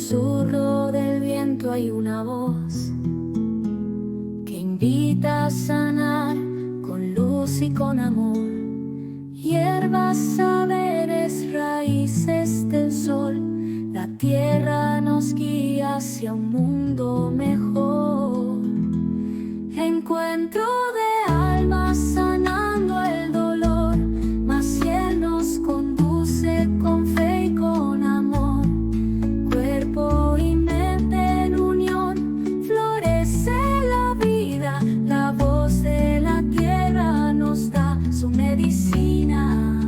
susurro del viento hay una voz que invita a sanar con luz y con amor. Hierbas, saberes, raíces del sol, la tierra nos guía hacia un mundo mejor. Encuentro de almas sanando el dolor, Maciel nos conduce con fe y con amor. Cuerpo y mente en unión, florece la vida, la voz de la tierra nos da su medicina.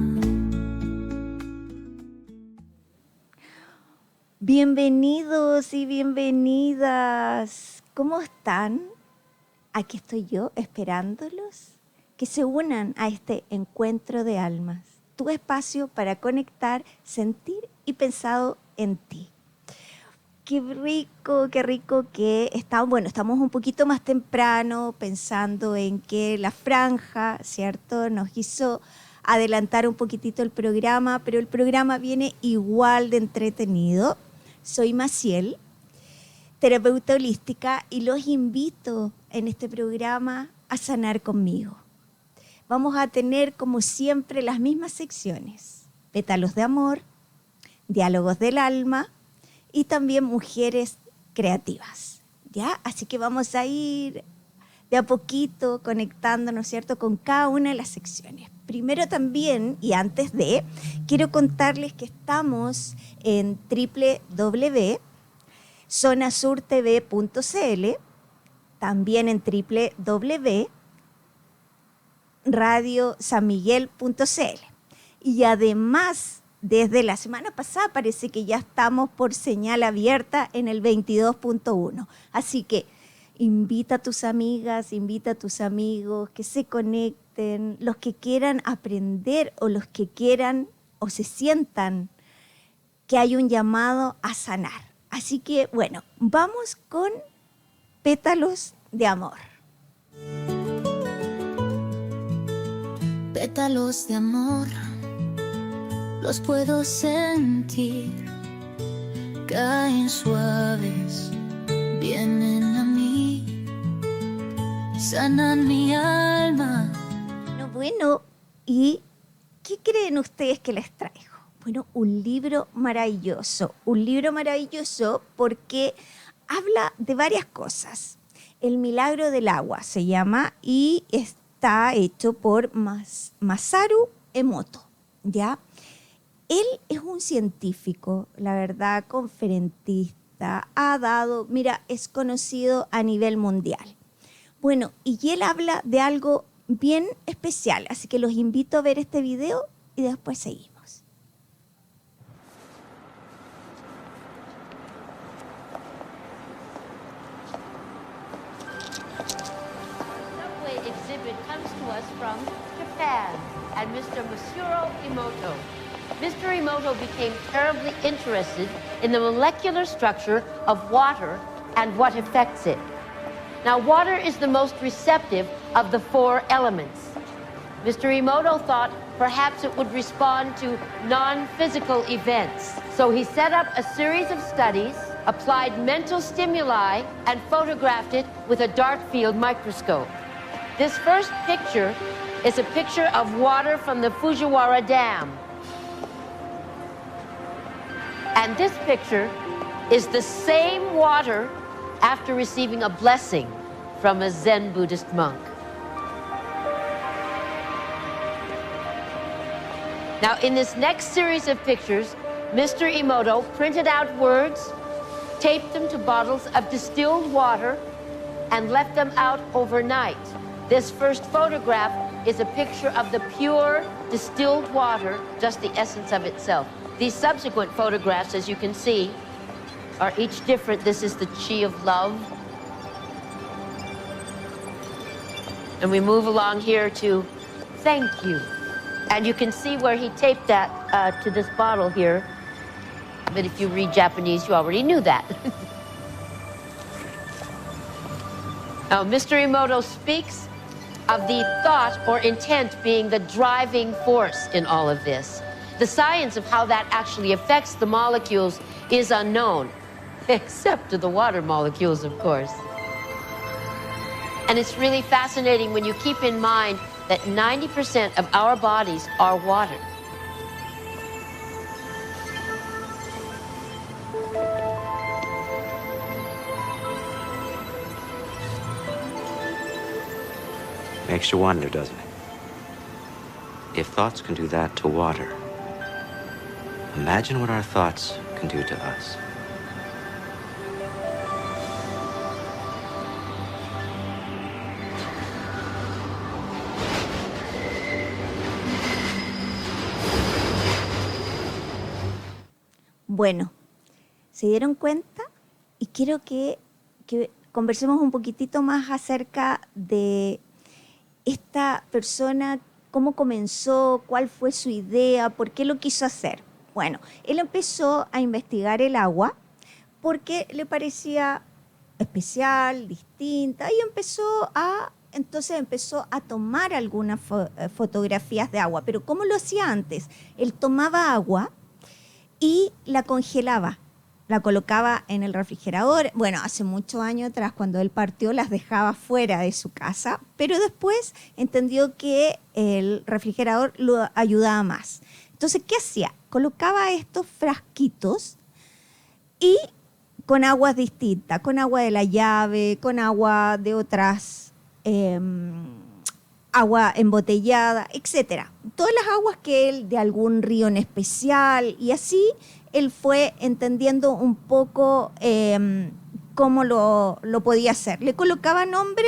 Bienvenidos y bienvenidas. ¿Cómo están? Aquí estoy yo esperándolos que se unan a este encuentro de almas, tu espacio para conectar, sentir y pensado en ti. Qué rico que estamos, bueno, estamos un poquito más temprano pensando en que la franja, ¿cierto?, nos hizo adelantar un poquitito el programa, pero el programa viene igual de entretenido. Soy Maciel, terapeuta holística, y los invito en este programa a sanar conmigo. Vamos a tener, como siempre, las mismas secciones: pétalos de amor, diálogos del alma y también mujeres creativas, ¿ya? Así que vamos a ir de a poquito conectándonos, ¿cierto?, con cada una de las secciones. Primero también, y antes de, quiero contarles que estamos en www.zonasurtv.cl, también en www.radiosanmiguel.cl. Y además, desde la semana pasada parece que ya estamos por señal abierta en el 22.1. Así que invita a tus amigas, invita a tus amigos que se conecten, los que quieran aprender o los que quieran o se sientan que hay un llamado a sanar. Así que, bueno, vamos con pétalos de amor. Pétalos de amor, los puedo sentir, caen suaves, vienen a mí, sanan mi alma. Bueno, ¿y qué creen ustedes que les traigo? Bueno, un libro maravilloso porque habla de varias cosas. El milagro del agua se llama y está hecho por Masaru Emoto, ¿ya? Él es un científico, la verdad, conferencista, es conocido a nivel mundial. Bueno, y él habla de algo bien especial, así que los invito a ver este video y después seguimos. Exhibit comes to us from Japan and Mr. Masuro Emoto. Mr. Emoto became terribly interested in the molecular structure of water and what affects it. Now, water is the most receptive of the four elements. Mr. Emoto thought perhaps it would respond to non-physical events. So he set up a series of studies, applied mental stimuli, and photographed it with a dark field microscope. This first picture is a picture of water from the Fujiwara Dam. And this picture is the same water after receiving a blessing from a Zen Buddhist monk. Now, in this next series of pictures, Mr. Emoto printed out words, taped them to bottles of distilled water, and left them out overnight. This first photograph is a picture of the pure distilled water, just the essence of itself. These subsequent photographs, as you can see, are each different. This is the chi of love. And we move along here to thank you. And you can see where he taped that to this bottle here. But if you read Japanese, you already knew that. Now, Mr. Emoto speaks of the thought or intent being the driving force in all of this. The science of how that actually affects the molecules is unknown. except to the water molecules, of course. And it's really fascinating when you keep in mind that 90% of our bodies are water. Makes you wonder, doesn't it? If thoughts can do that to water, imagine what our thoughts can do to us. Bueno, ¿se dieron cuenta? Y quiero que conversemos un poquitito más acerca de esta persona, cómo comenzó, cuál fue su idea, por qué lo quiso hacer. Bueno, él empezó a investigar el agua porque le parecía especial, distinta, y entonces empezó a tomar algunas fotografías de agua. Pero ¿cómo lo hacía antes? Él tomaba agua y la congelaba, la colocaba en el refrigerador. Bueno, hace muchos años atrás, cuando él partió, las dejaba fuera de su casa, pero después entendió que el refrigerador lo ayudaba más. Entonces, ¿qué hacía? Colocaba estos frasquitos y con aguas distintas, con agua de la llave, con agua de otras, agua embotellada, etcétera. Todas las aguas que él, de algún río en especial, y así él fue entendiendo un poco cómo lo podía hacer. Le colocaba nombre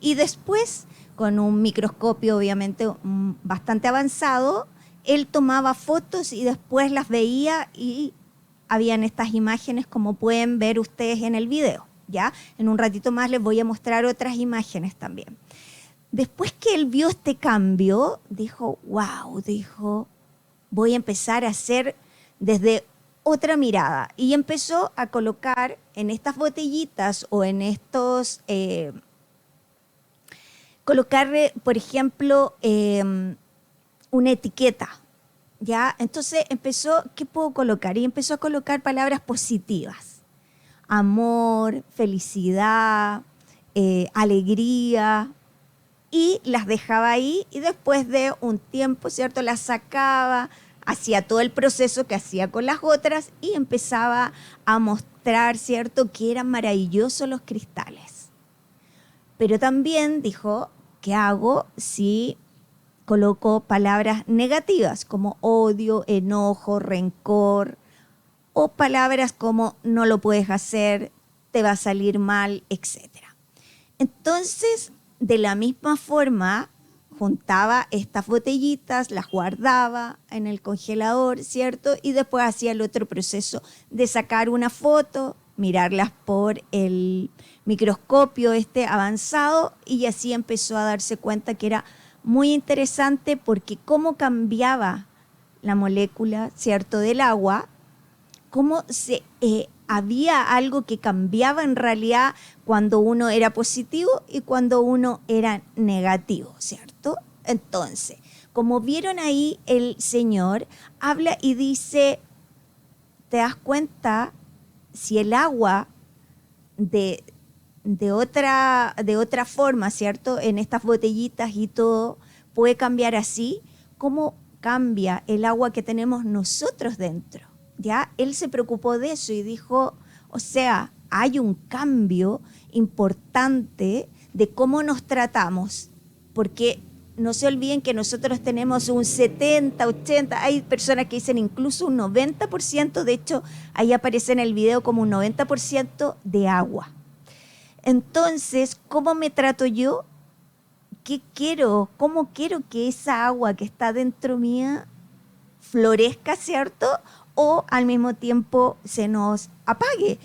y después, con un microscopio obviamente bastante avanzado, él tomaba fotos y después las veía y habían estas imágenes como pueden ver ustedes en el video, ¿ya? En un ratito más les voy a mostrar otras imágenes también. Después que él vio este cambio, dijo, wow, voy a empezar a hacer desde otra mirada. Y empezó a colocar en estas botellitas o en estos, colocarle, por ejemplo, una etiqueta, ¿ya? Entonces empezó, ¿qué puedo colocar? Y empezó a colocar palabras positivas. Amor, felicidad, alegría, y las dejaba ahí y después de un tiempo, ¿cierto?, las sacaba, hacía todo el proceso que hacía con las otras y empezaba a mostrar, ¿cierto?, que eran maravillosos los cristales. Pero también dijo, ¿qué hago si coloco palabras negativas como odio, enojo, rencor, o palabras como no lo puedes hacer, te va a salir mal, etcétera? Entonces, de la misma forma, juntaba estas botellitas, las guardaba en el congelador, ¿cierto? Y después hacía el otro proceso de sacar una foto, mirarlas por el microscopio avanzado, y así empezó a darse cuenta que era muy interesante porque cómo cambiaba la molécula, ¿cierto?, del agua, cómo había algo que cambiaba en realidad cuando uno era positivo y cuando uno era negativo, ¿cierto? Entonces, como vieron ahí, el señor habla y dice, ¿te das cuenta? Si el agua de otra forma, ¿cierto?, en estas botellitas y todo, puede cambiar así, ¿cómo cambia el agua que tenemos nosotros dentro? ¿Ya? Él se preocupó de eso y dijo, o sea, hay un cambio importante de cómo nos tratamos, porque no se olviden que nosotros tenemos un 70, 80, hay personas que dicen incluso un 90%, de hecho, ahí aparece en el video como un 90% de agua. Entonces, ¿cómo me trato yo? ¿Qué quiero? ¿Cómo quiero que esa agua que está dentro mía florezca, ¿cierto?, o al mismo tiempo se nos apague.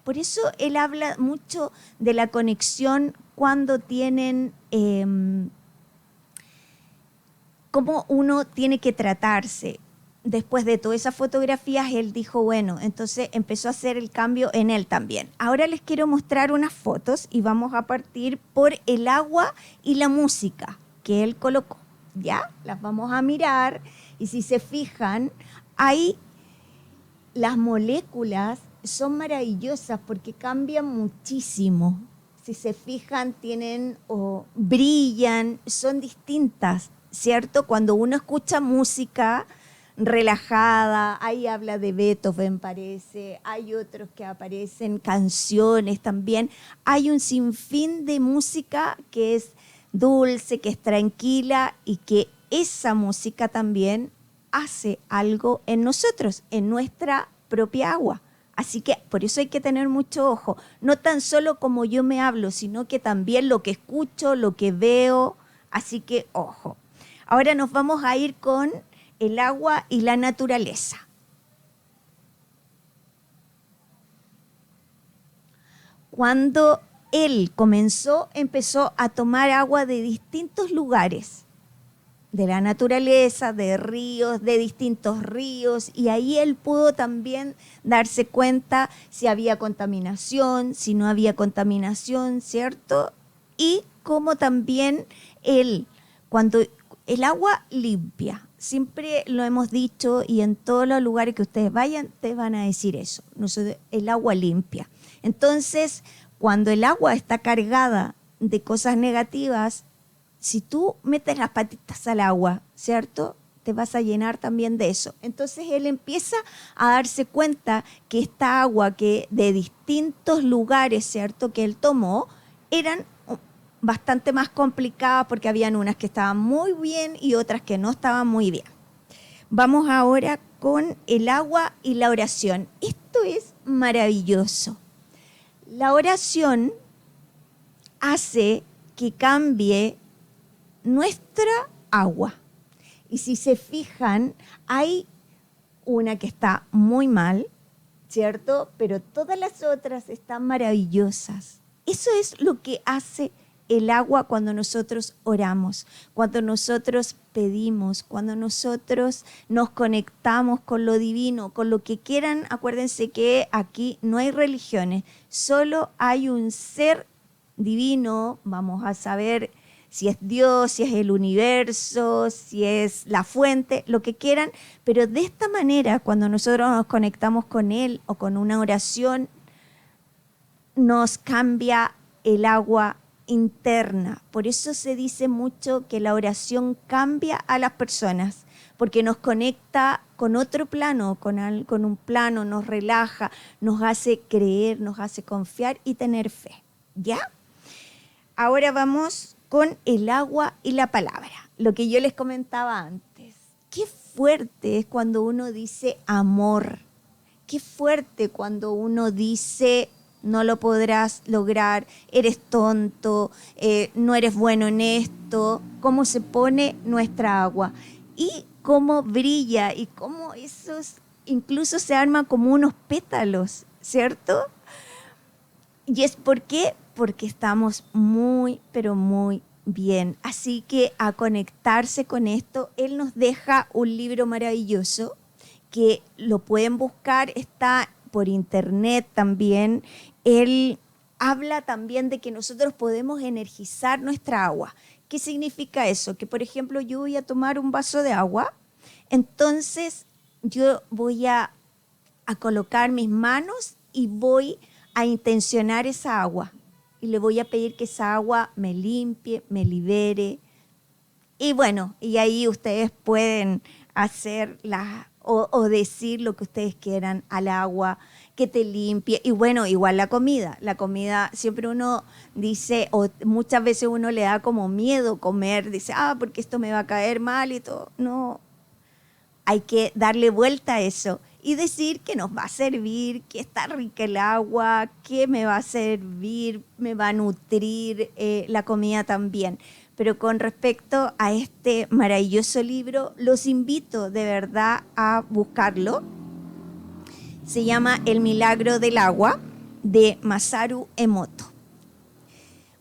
Por eso él habla mucho de la conexión cuando tienen, cómo uno tiene que tratarse. Después de todas esas fotografías, él dijo, bueno, entonces empezó a hacer el cambio en él también. Ahora les quiero mostrar unas fotos y vamos a partir por el agua y la música que él colocó. ¿Ya? Las vamos a mirar y si se fijan, hay las moléculas son maravillosas porque cambian muchísimo. Si se fijan, tienen o brillan, son distintas, ¿cierto? Cuando uno escucha música relajada, ahí habla de Beethoven, parece, hay otros que aparecen canciones también, hay un sinfín de música que es dulce, que es tranquila y que esa música también hace algo en nosotros, en nuestra propia agua. Así que por eso hay que tener mucho ojo, no tan solo como yo me hablo, sino que también lo que escucho, lo que veo, así que ojo. Ahora nos vamos a ir con el agua y la naturaleza. Cuando él empezó a tomar agua de distintos lugares, de la naturaleza, de ríos, de distintos ríos, y ahí él pudo también darse cuenta si había contaminación, si no había contaminación, ¿cierto? Y cómo también cuando el agua limpia, siempre lo hemos dicho y en todos los lugares que ustedes vayan te van a decir eso, el agua limpia. Entonces, cuando el agua está cargada de cosas negativas, si tú metes las patitas al agua, ¿cierto? Te vas a llenar también de eso. Entonces él empieza a darse cuenta que esta agua que de distintos lugares, ¿cierto? Que él tomó, eran bastante más complicadas porque habían unas que estaban muy bien y otras que no estaban muy bien. Vamos ahora con el agua y la oración. Esto es maravilloso. La oración hace que cambie nuestra agua. Y si se fijan, hay una que está muy mal, ¿cierto? Pero todas las otras están maravillosas. Eso es lo que hace el agua cuando nosotros oramos, cuando nosotros pedimos, cuando nosotros nos conectamos con lo divino, con lo que quieran. Acuérdense que aquí no hay religiones, solo hay un ser divino. Vamos a saber si es Dios, si es el universo, si es la fuente, lo que quieran, pero de esta manera, cuando nosotros nos conectamos con Él o con una oración, nos cambia el agua interna. Por eso se dice mucho que la oración cambia a las personas, porque nos conecta con otro plano, con un plano, nos relaja, nos hace creer, nos hace confiar y tener fe. ¿Ya? Ahora vamos con el agua y la palabra. Lo que yo les comentaba antes. Qué fuerte es cuando uno dice amor. Qué fuerte cuando uno dice no lo podrás lograr, eres tonto, no eres bueno en esto. Cómo se pone nuestra agua y cómo brilla y cómo esos incluso se arman como unos pétalos, ¿cierto? Y es porque estamos muy, pero muy bien. Así que a conectarse con esto, él nos deja un libro maravilloso que lo pueden buscar, está por internet también. Él habla también de que nosotros podemos energizar nuestra agua. ¿Qué significa eso? Que, por ejemplo, yo voy a tomar un vaso de agua, entonces yo voy a colocar mis manos y voy a intencionar esa agua. Y le voy a pedir que esa agua me limpie, me libere. Y bueno, y ahí ustedes pueden hacer o decir lo que ustedes quieran al agua, que te limpie. Y bueno, igual la comida. La comida, siempre uno dice, o muchas veces uno le da como miedo comer, dice, porque esto me va a caer mal y todo. No, hay que darle vuelta a eso y decir que nos va a servir, que está rica el agua, que me va a servir, me va a nutrir la comida también. Pero con respecto a este maravilloso libro, los invito de verdad a buscarlo. Se llama El milagro del agua, de Masaru Emoto.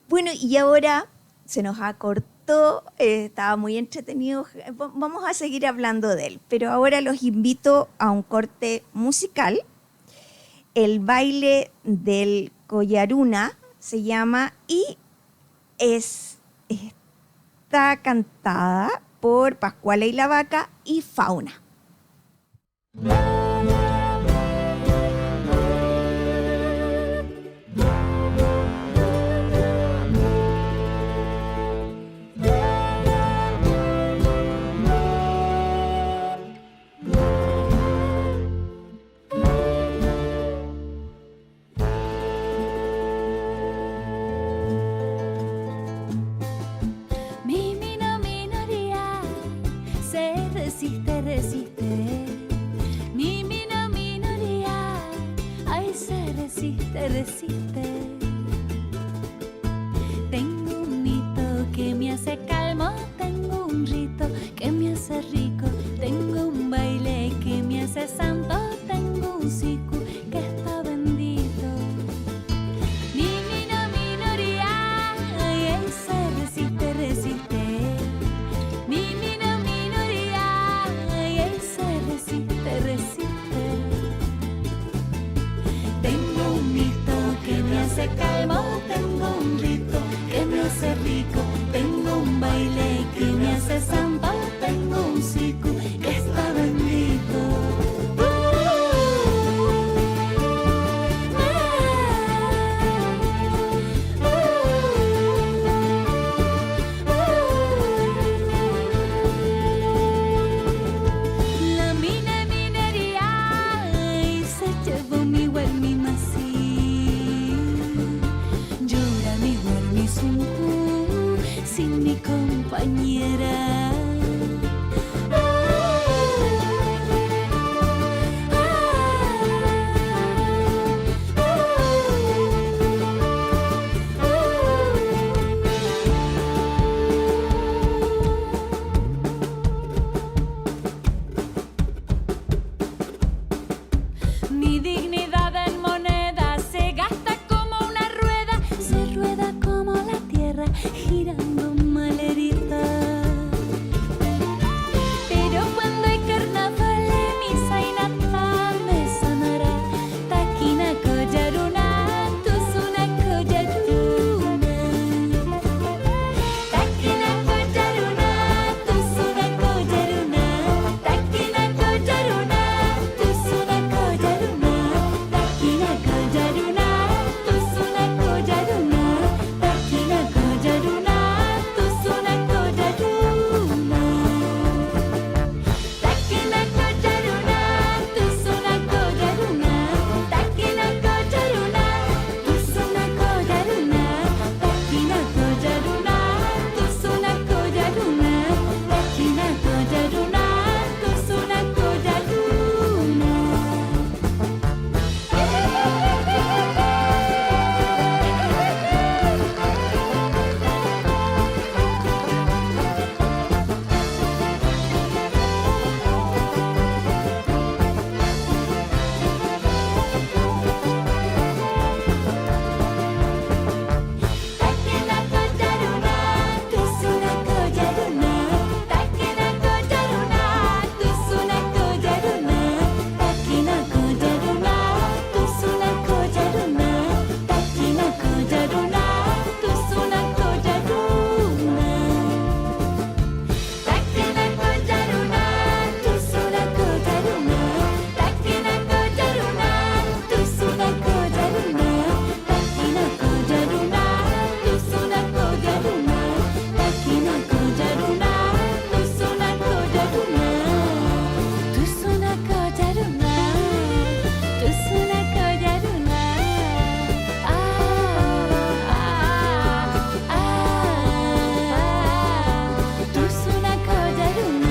Bueno, y ahora se nos acortó, estaba muy entretenido, vamos a seguir hablando de él, pero ahora los invito a un corte musical. El baile del Collaruna se llama y está cantada por Pascuala y la Vaca y Fauna. hace santo, tengo un siku que está bendito. Mimino minoría, y él se resiste, resiste. Mimino minoría, y él se resiste, resiste. Tengo un mito que me hace calmo, tengo un rito que me hace rico, tengo un baile que me hace samba, tengo un siku que está bendito. La mina minería y se llevó mi mi masí. Llora mi mi sunku sin mi compañera. Mi dignidad en moneda se gasta como una rueda, se rueda como la tierra girando malherida. Pero cuando hay carnaval, misa y nata me sonará. Taquina collaruna, tusuna collaruna. Taquina collaruna, tusuna collaruna. Taquina collaruna, tusuna collaruna. Taquina collaruna, tusuna collaruna. Taquina collaruna, tusuna collaruna. Taquina collaruna, tusuna collaruna. Taquina collaruna, tusuna collaruna. Taquina collaruna, tusuna collaruna. Taquina collaruna, tusuna collaruna. Taquina collaruna, tusuna collaruna. Taquina collaruna, tusuna collaruna. Taquina collaruna, tusuna collaruna. Taquina collaruna, tusuna collaruna. Taquina collaruna, tusuna collaruna. Taquina collaruna, tusuna collaruna. Taquina collaruna, tusuna collaruna. Taquina collaruna, tusuna collaruna. Tusuna collaruna, tusuna collaruna. Tusuna collaruna.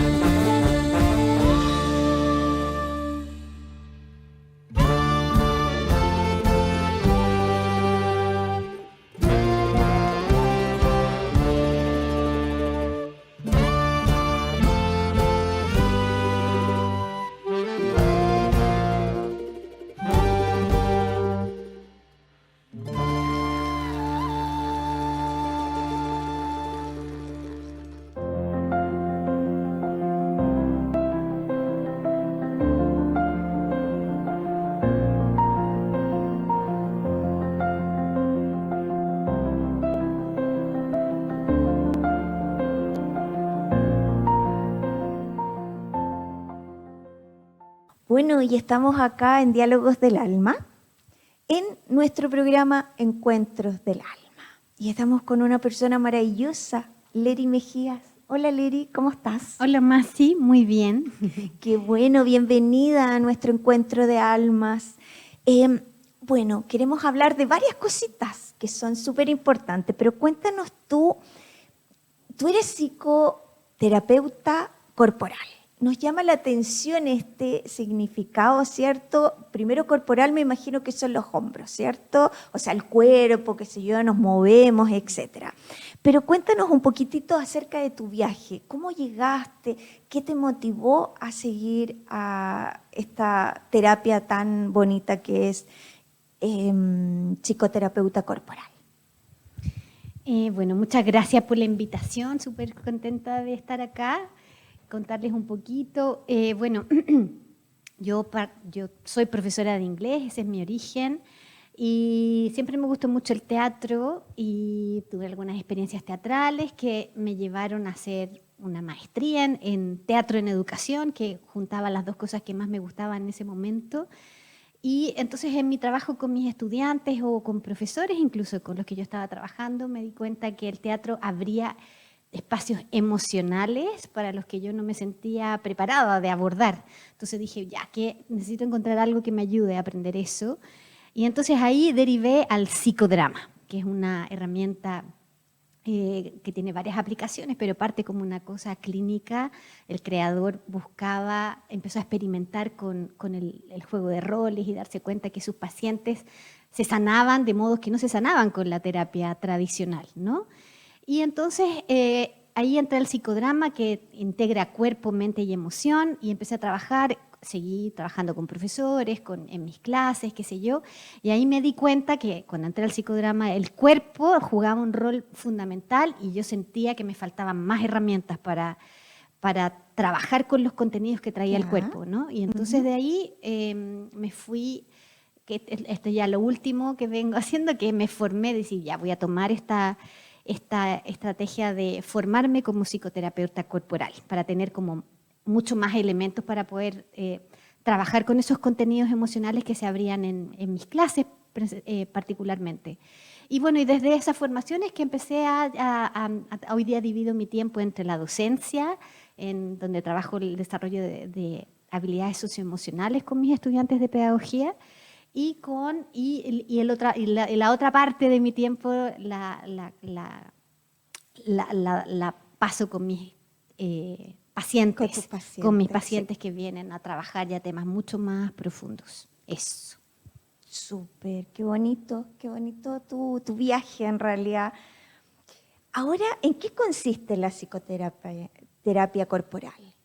Bueno, y estamos acá en Diálogos del Alma, en nuestro programa Encuentros del Alma. Y estamos con una persona maravillosa, Lery Mejías. Hola Lery, ¿cómo estás? Hola Masi, muy bien. Qué bueno, bienvenida a nuestro Encuentro de Almas. Bueno, queremos hablar de varias cositas que son súper importantes, pero cuéntanos tú eres psicoterapeuta corporal. Nos llama la atención este significado, ¿cierto? Primero corporal, me imagino que son los hombros, ¿cierto? O sea, el cuerpo, qué sé yo, nos movemos, etc. Pero cuéntanos un poquitito acerca de tu viaje. ¿Cómo llegaste? ¿Qué te motivó a seguir a esta terapia tan bonita que es psicoterapeuta corporal? Bueno, muchas gracias por la invitación, súper contenta de estar acá, contarles un poquito. Bueno, yo soy profesora de inglés, ese es mi origen, y siempre me gustó mucho el teatro y tuve algunas experiencias teatrales que me llevaron a hacer una maestría en teatro en educación, que juntaba las dos cosas que más me gustaban en ese momento. Y entonces en mi trabajo con mis estudiantes o con profesores, incluso con los que yo estaba trabajando, me di cuenta que el teatro abría espacios emocionales para los que yo no me sentía preparada de abordar. Entonces dije, ya que necesito encontrar algo que me ayude a aprender eso. Y entonces ahí derivé al psicodrama, que es una herramienta que tiene varias aplicaciones, pero parte como una cosa clínica. El creador empezó a experimentar con el juego de roles y darse cuenta que sus pacientes se sanaban de modos que no se sanaban con la terapia tradicional, ¿no? Y entonces ahí entra el psicodrama, que integra cuerpo, mente y emoción, y empecé a trabajar. Seguí trabajando con profesores, en mis clases, qué sé yo, y ahí me di cuenta que cuando entré al psicodrama el cuerpo jugaba un rol fundamental y yo sentía que me faltaban más herramientas para trabajar con los contenidos que traía el cuerpo, ¿no? Y entonces de ahí me fui, que esto ya lo último que vengo haciendo, que me formé, decir, ya voy a tomar esta estrategia de formarme como psicoterapeuta corporal, para tener como mucho más elementos para poder trabajar con esos contenidos emocionales que se abrían en mis clases particularmente. Y bueno, y desde esas formaciones que empecé hoy día divido mi tiempo entre la docencia, en donde trabajo el desarrollo de habilidades socioemocionales con mis estudiantes de pedagogía, y la otra parte de mi tiempo la paso con mis pacientes, con mis pacientes, sí, que vienen a trabajar ya temas mucho más profundos. Eso. Súper, qué bonito tu viaje en realidad. Ahora, ¿en qué consiste la terapia corporal?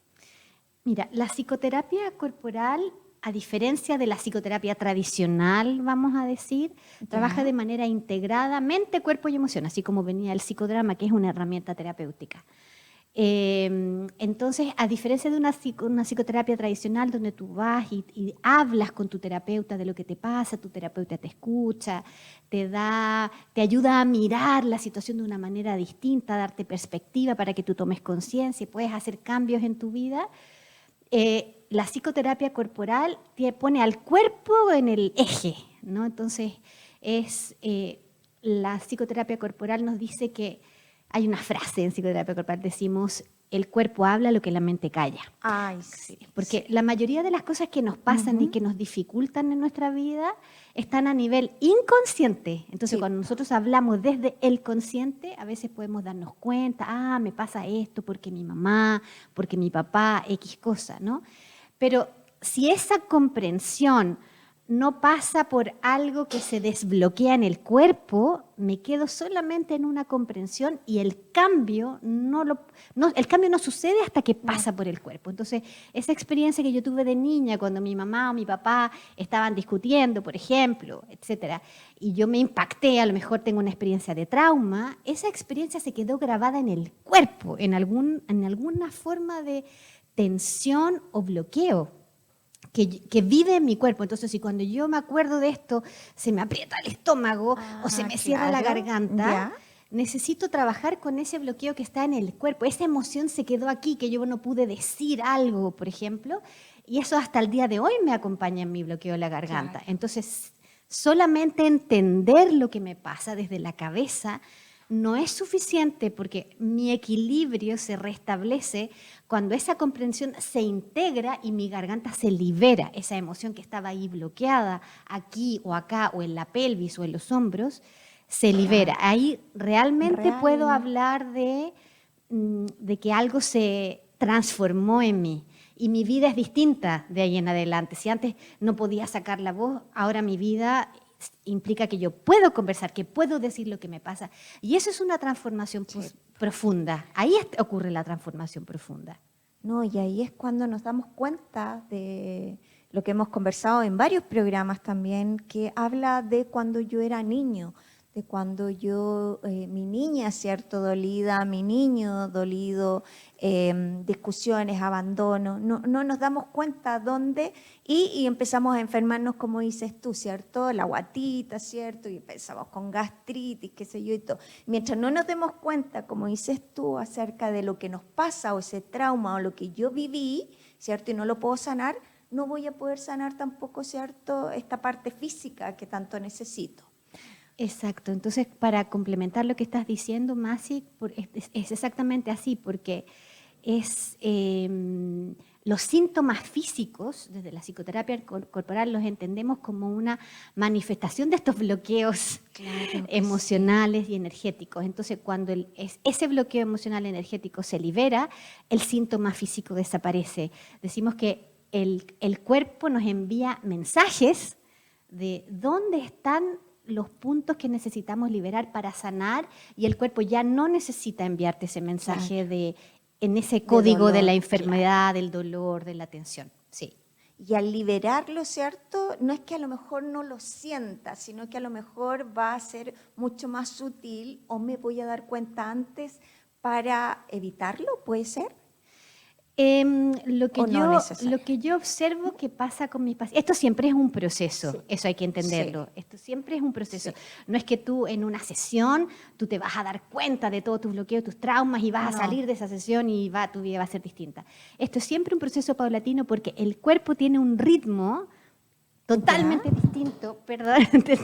Mira, la psicoterapia corporal, a diferencia de la psicoterapia tradicional, vamos a decir, trabaja de manera integrada mente, cuerpo y emoción, así como venía el psicodrama, que es una herramienta terapéutica. Entonces, a diferencia de una psicoterapia tradicional donde tú vas y hablas con tu terapeuta de lo que te pasa, tu terapeuta te escucha, te ayuda a mirar la situación de una manera distinta, a darte perspectiva para que tú tomes conciencia y puedes hacer cambios en tu vida. La psicoterapia corporal pone al cuerpo en el eje, ¿no? Entonces, la psicoterapia corporal nos dice que hay una frase en psicoterapia corporal, decimos, el cuerpo habla lo que la mente calla. Ay, sí. Porque la mayoría de las cosas que nos pasan y que nos dificultan en nuestra vida están a nivel inconsciente. Entonces, cuando nosotros hablamos desde el consciente, a veces podemos darnos cuenta, me pasa esto porque mi mamá, porque mi papá, X cosa, ¿no? Pero si esa comprensión no pasa por algo que se desbloquea en el cuerpo, me quedo solamente en una comprensión y el cambio no sucede hasta que pasa por el cuerpo. Entonces, esa experiencia que yo tuve de niña cuando mi mamá o mi papá estaban discutiendo, por ejemplo, etcétera, y yo me impacté, a lo mejor tengo una experiencia de trauma, esa experiencia se quedó grabada en el cuerpo, en alguna forma de tensión o bloqueo que vive en mi cuerpo. Entonces, si cuando yo me acuerdo de esto, se me aprieta el estómago o se me cierra la garganta, necesito trabajar con ese bloqueo que está en el cuerpo. Esa emoción se quedó aquí, que yo no pude decir algo, por ejemplo, y eso hasta el día de hoy me acompaña en mi bloqueo de la garganta. Entonces, solamente entender lo que me pasa desde la cabeza no es suficiente, porque mi equilibrio se restablece cuando esa comprensión se integra y mi garganta se libera, esa emoción que estaba ahí bloqueada, aquí o acá, o en la pelvis o en los hombros, se libera. Ahí realmente puedo hablar de que algo se transformó en mí. Y mi vida es distinta de ahí en adelante. Si antes no podía sacar la voz, ahora mi vida implica que yo puedo conversar, que puedo decir lo que me pasa. Y eso es una transformación profunda. Ahí ocurre la transformación profunda. No, y ahí es cuando nos damos cuenta de lo que hemos conversado en varios programas también, que habla de cuando yo era niño, de cuando yo, mi niña, ¿cierto?, dolida, mi niño dolido, discusiones, abandono, no nos damos cuenta dónde y empezamos a enfermarnos, como dices tú, ¿cierto?, la guatita, ¿cierto?, y empezamos con gastritis, qué sé yo y todo. Mientras no nos demos cuenta, como dices tú, acerca de lo que nos pasa o ese trauma o lo que yo viví, ¿cierto?, y no lo puedo sanar, no voy a poder sanar tampoco, ¿cierto?, esta parte física que tanto necesito. Exacto, entonces para complementar lo que estás diciendo, Masi, es exactamente así, porque es los síntomas físicos, desde la psicoterapia corporal los entendemos como una manifestación de estos bloqueos emocionales y energéticos. Entonces cuando ese bloqueo emocional energético se libera, el síntoma físico desaparece. Decimos que el cuerpo nos envía mensajes de dónde están los puntos que necesitamos liberar para sanar, y el cuerpo ya no necesita enviarte ese mensaje en ese código de, dolor, de la enfermedad, del dolor, de la tensión. Sí. Y al liberarlo, ¿cierto?, no es que a lo mejor no lo sienta, sino que a lo mejor va a ser mucho más sutil o me voy a dar cuenta antes para evitarlo, ¿puede ser? Lo que yo observo que pasa con mis pacientes, esto siempre es un proceso, eso hay que entenderlo, esto siempre es un proceso. No es que tú en una sesión tú te vas a dar cuenta de todos tus bloqueos, tus traumas y vas a salir de esa sesión y tu vida va a ser distinta. Esto es siempre un proceso paulatino porque el cuerpo tiene un ritmo totalmente distinto,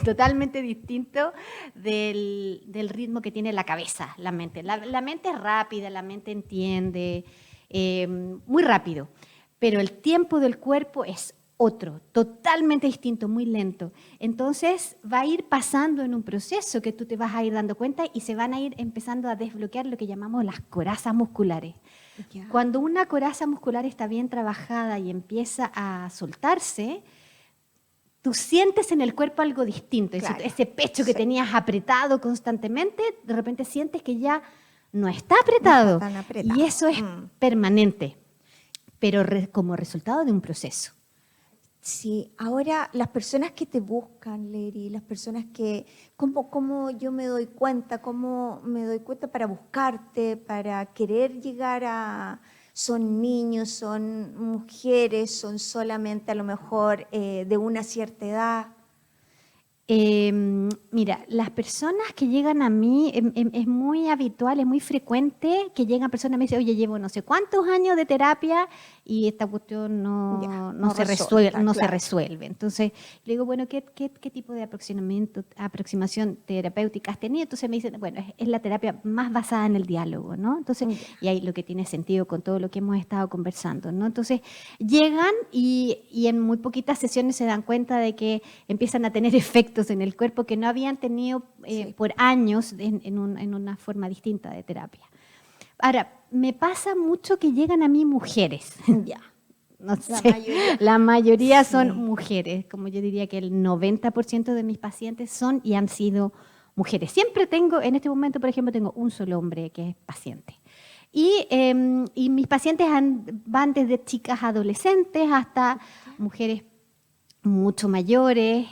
totalmente distinto del ritmo que tiene la cabeza, la mente. La mente es rápida, la mente entiende, muy rápido, pero el tiempo del cuerpo es otro, totalmente distinto, muy lento. Entonces va a ir pasando en un proceso que tú te vas a ir dando cuenta y se van a ir empezando a desbloquear lo que llamamos las corazas musculares. Cuando una coraza muscular está bien trabajada y empieza a soltarse, tú sientes en el cuerpo algo distinto. Ese pecho que tenías apretado constantemente, de repente sientes que ya no está apretado. No está tan apretado. Y eso es permanente, pero como resultado de un proceso. Sí, ahora las personas que te buscan, Leri, las personas que, ¿cómo yo me doy cuenta? ¿Cómo me doy cuenta para buscarte, para querer llegar a... ¿Son niños, son mujeres, son solamente a lo mejor de una cierta edad? Mira, las personas que llegan a mí, es muy habitual, es muy frecuente que llegan personas y me dicen, oye, llevo no sé cuántos años de terapia y esta cuestión no se resuelve. Entonces, le digo, bueno, ¿qué tipo de aproximación terapéutica has tenido? Entonces me dicen, bueno, es la terapia más basada en el diálogo, ¿no? Entonces, y ahí lo que tiene sentido con todo lo que hemos estado conversando, ¿no? Entonces, llegan y en muy poquitas sesiones se dan cuenta de que empiezan a tener efectos en el cuerpo que no habían tenido por años en una forma distinta de terapia. Ahora, me pasa mucho que llegan a mí mujeres. No sé, la mayoría son mujeres. Como yo diría que el 90% de mis pacientes son y han sido mujeres. Siempre tengo, en este momento, por ejemplo, tengo un solo hombre que es paciente. Y mis pacientes van desde chicas adolescentes hasta mujeres mucho mayores.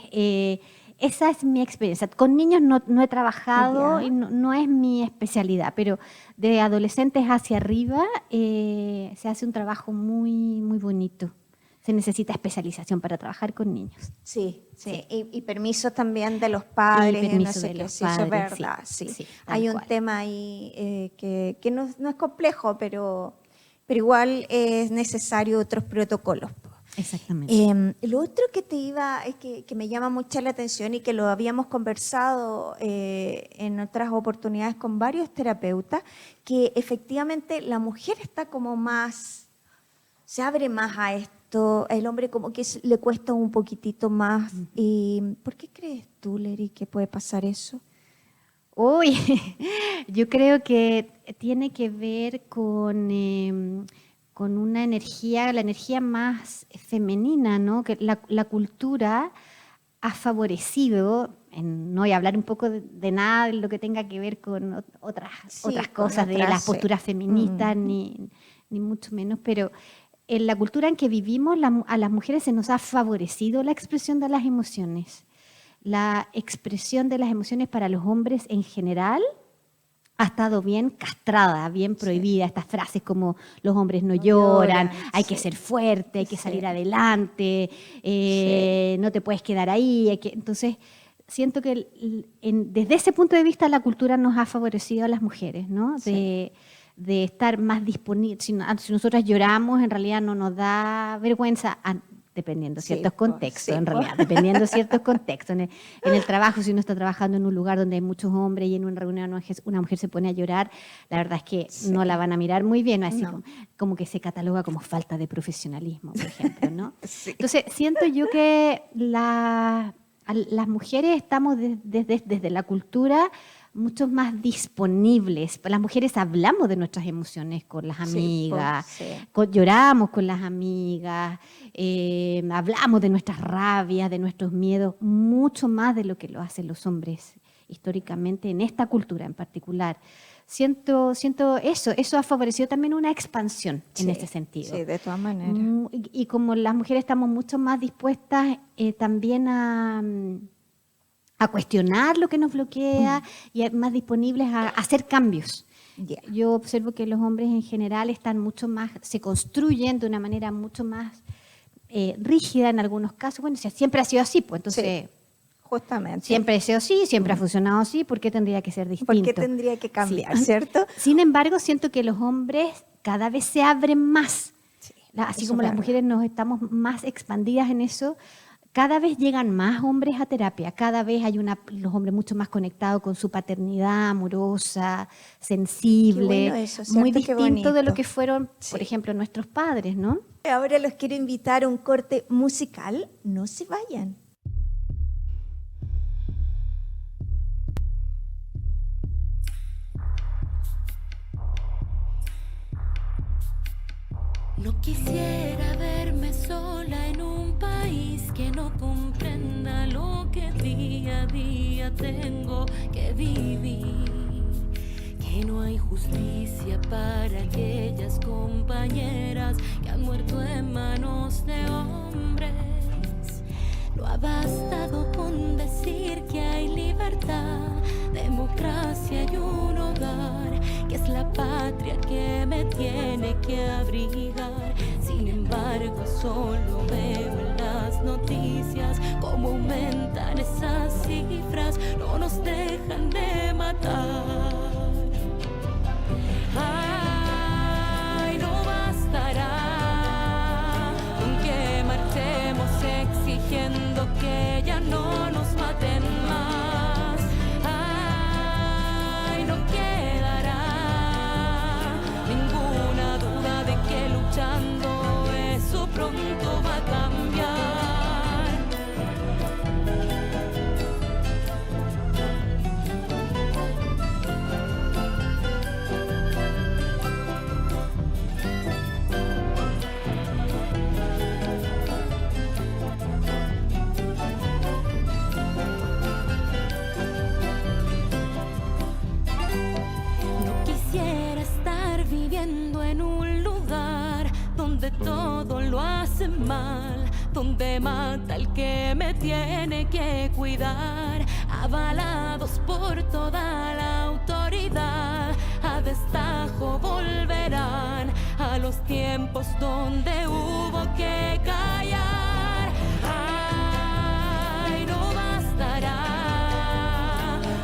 Esa es mi experiencia. Con niños no he trabajado y no es mi especialidad, pero de adolescentes hacia arriba se hace un trabajo muy, muy bonito. Se necesita especialización para trabajar con niños. Sí. Y permiso también de los padres. Permiso de los padres, eso es verdad. Sí. Hay un tema ahí que no es complejo, pero igual es necesario otros protocolos. Exactamente. Lo otro que que me llama mucho la atención y que lo habíamos conversado en otras oportunidades con varios terapeutas, que efectivamente la mujer está como más, se abre más a esto, el hombre como que le cuesta un poquitito más. ¿Por qué crees tú, Leri, que puede pasar eso? Uy, yo creo que tiene que ver con una energía, la energía más femenina, ¿no? Que la cultura ha favorecido, no voy a hablar un poco de nada de lo que tenga que ver con otras cosas, de las posturas feministas, ni mucho menos, pero en la cultura en que vivimos, a las mujeres se nos ha favorecido la expresión de las emociones. La expresión de las emociones para los hombres en general ha estado bien castrada, bien prohibida. Estas frases como los hombres no lloran, hay que ser fuerte, hay que salir adelante, no te puedes quedar ahí. Entonces, siento que desde ese punto de vista la cultura nos ha favorecido a las mujeres, ¿no? De estar más disponibles. Si nosotras lloramos, en realidad no nos da vergüenza, dependiendo de ciertos contextos, en realidad, dependiendo de ciertos contextos. En el trabajo, si uno está trabajando en un lugar donde hay muchos hombres y en una reunión una mujer se pone a llorar, la verdad es que no la van a mirar muy bien, así como que se cataloga como falta de profesionalismo, por ejemplo, ¿no? Entonces, siento yo que las mujeres estamos desde la cultura mucho más disponibles. Las mujeres hablamos de nuestras emociones con las amigas, lloramos con las amigas, hablamos de nuestras rabias, de nuestros miedos, mucho más de lo que lo hacen los hombres históricamente en esta cultura en particular. Siento eso ha favorecido también una expansión en ese sentido. Sí, de todas maneras. Y como las mujeres estamos mucho más dispuestas también a cuestionar lo que nos bloquea y más disponibles a hacer cambios. Yo observo que los hombres en general están mucho más, se construyen de una manera mucho más rígida en algunos casos. Bueno, siempre ha sido así, pues entonces... Justamente. Siempre ha sido así, siempre ha funcionado así, ¿por qué tendría que ser distinto? ¿Por qué tendría que cambiar, cierto? Sin embargo, siento que los hombres cada vez se abren más. Así como las mujeres nos estamos más expandidas en eso, cada vez llegan más hombres a terapia, cada vez hay los hombres mucho más conectados con su paternidad amorosa, sensible, muy distinto de lo que fueron, por ejemplo, nuestros padres, ¿no? Ahora los quiero invitar a un corte musical, no se vayan. No quisiera verme sola en un país que no comprenda lo que día a día tengo que vivir. Que no hay justicia para aquellas compañeras que han muerto en manos de hombres. No ha bastado con decir que hay libertad, democracia y un hogar, que es la patria que me tiene que abrigar. Sin embargo, solo veo en las noticias cómo aumentan esas cifras, no nos dejan de matar. Ay, no bastará con que marchemos exigiendo que ya no nos maten más. Ay, no quedará ninguna duda de que luchando eso pronto va a cambiar. En un lugar donde todo lo hacen mal, donde mata el que me tiene que cuidar, avalados por toda la autoridad, a destajo volverán a los tiempos donde hubo que callar. Ay, no bastará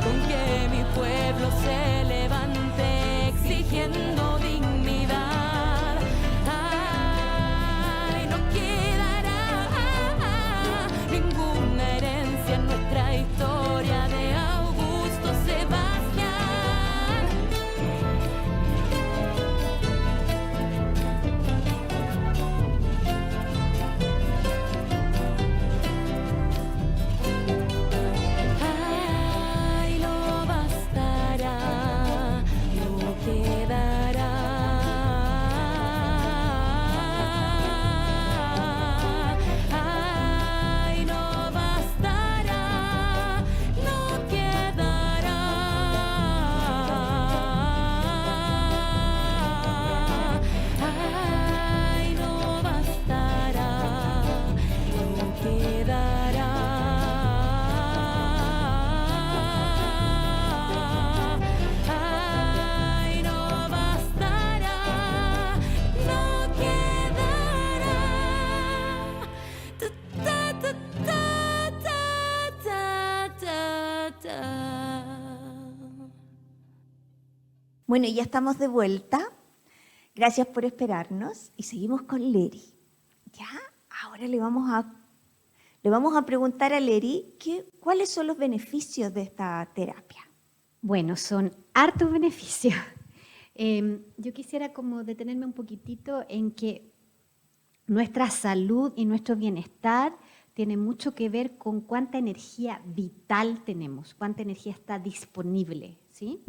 con que mi pueblo se levante exigiendo dignidad. Ay, no quedará ninguna herencia en nuestra historia de Augusto Sebastián. Bueno, ya estamos de vuelta. Gracias por esperarnos y seguimos con Leri. Ya, ahora le vamos a preguntar a Leri cuáles son los beneficios de esta terapia. Bueno, son hartos beneficios. Yo quisiera como detenerme un poquitito en que nuestra salud y nuestro bienestar tiene mucho que ver con cuánta energía vital tenemos, cuánta energía está disponible, ¿sí?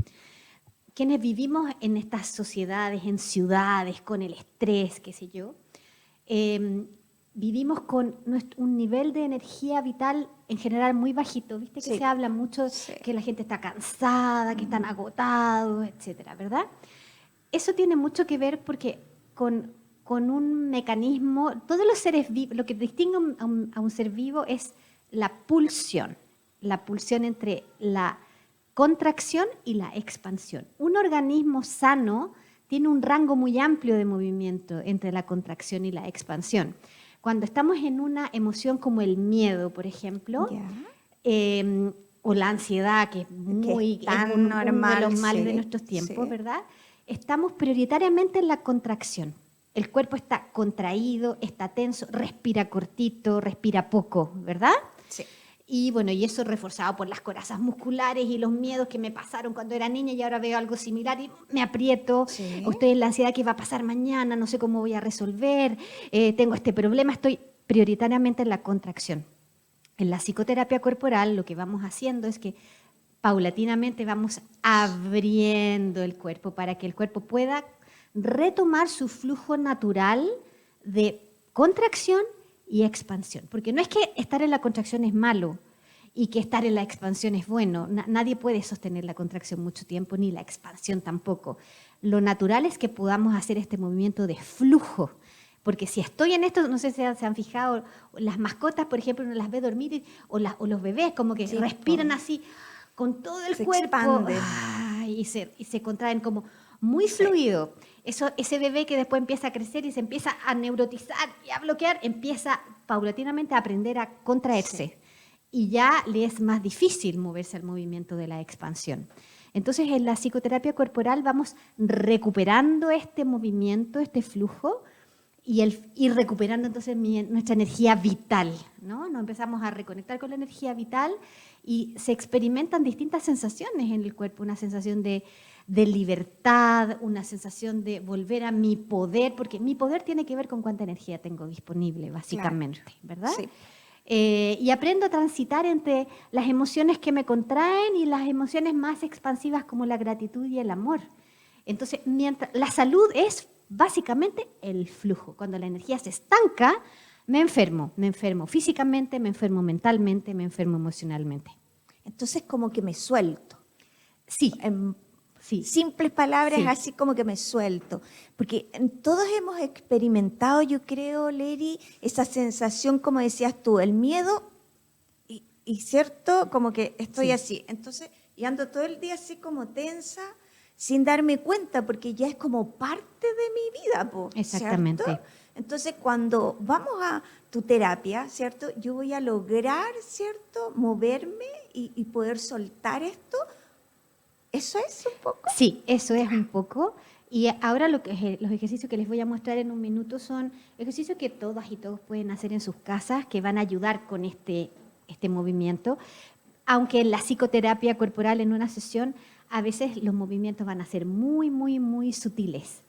Quienes vivimos en estas sociedades, en ciudades, con el estrés, qué sé yo, vivimos con un nivel de energía vital en general muy bajito. ¿Viste que se habla mucho que la gente está cansada, que están agotados, etcétera, ¿verdad? Eso tiene mucho que ver porque con un mecanismo, todos los seres vivos, lo que distingue a un ser vivo es la pulsión entre la contracción y la expansión. Un organismo sano tiene un rango muy amplio de movimiento entre la contracción y la expansión. Cuando estamos en una emoción como el miedo, por ejemplo, o la ansiedad, que es tan normal, uno de los males de nuestros tiempos, ¿verdad? Estamos prioritariamente en la contracción. El cuerpo está contraído, está tenso, respira cortito, respira poco, ¿verdad? Sí. Y bueno, y eso reforzado por las corazas musculares y los miedos que me pasaron cuando era niña y ahora veo algo similar y me aprieto. Sí. Ustedes la ansiedad que va a pasar mañana, no sé cómo voy a resolver, tengo este problema, estoy prioritariamente en la contracción. En la psicoterapia corporal lo que vamos haciendo es que paulatinamente vamos abriendo el cuerpo para que el cuerpo pueda retomar su flujo natural de contracción y expansión. Porque no es que estar en la contracción es malo y que estar en la expansión es bueno. Nadie puede sostener la contracción mucho tiempo, ni la expansión tampoco. Lo natural es que podamos hacer este movimiento de flujo. Porque si estoy en esto, no sé si se han fijado, las mascotas, por ejemplo, uno las ve dormir o los bebés como que respiran así con todo el cuerpo y se contraen como muy fluido. Ese bebé que después empieza a crecer y se empieza a neurotizar y a bloquear, empieza paulatinamente a aprender a contraerse. Sí. Y ya le es más difícil moverse al movimiento de la expansión. Entonces, en la psicoterapia corporal vamos recuperando este movimiento, este flujo, y recuperando entonces nuestra energía vital, ¿no? Nos empezamos a reconectar con la energía vital y se experimentan distintas sensaciones en el cuerpo, una sensación de libertad, una sensación de volver a mi poder, porque mi poder tiene que ver con cuánta energía tengo disponible, básicamente, claro. ¿Verdad? Sí. Y aprendo a transitar entre las emociones que me contraen y las emociones más expansivas como la gratitud y el amor. Entonces, la salud es básicamente el flujo. Cuando la energía se estanca, me enfermo físicamente, me enfermo mentalmente, me enfermo emocionalmente. Entonces como que me suelto. Sí. Sí. Simples palabras, así como que me suelto. Porque todos hemos experimentado, yo creo, Leri, esa sensación, como decías tú, el miedo y cierto, como que estoy así. Entonces, y ando todo el día así como tensa, sin darme cuenta, porque ya es como parte de mi vida, Exactamente. ¿cierto? Entonces, cuando vamos a tu terapia, ¿cierto? Yo voy a lograr, ¿cierto? Moverme y poder soltar esto. ¿Eso es un poco? Sí, eso es un poco. Y ahora los ejercicios que les voy a mostrar en un minuto son ejercicios que todas y todos pueden hacer en sus casas, que van a ayudar con este movimiento. Aunque en la psicoterapia corporal, en una sesión, a veces los movimientos van a ser muy, muy, muy sutiles.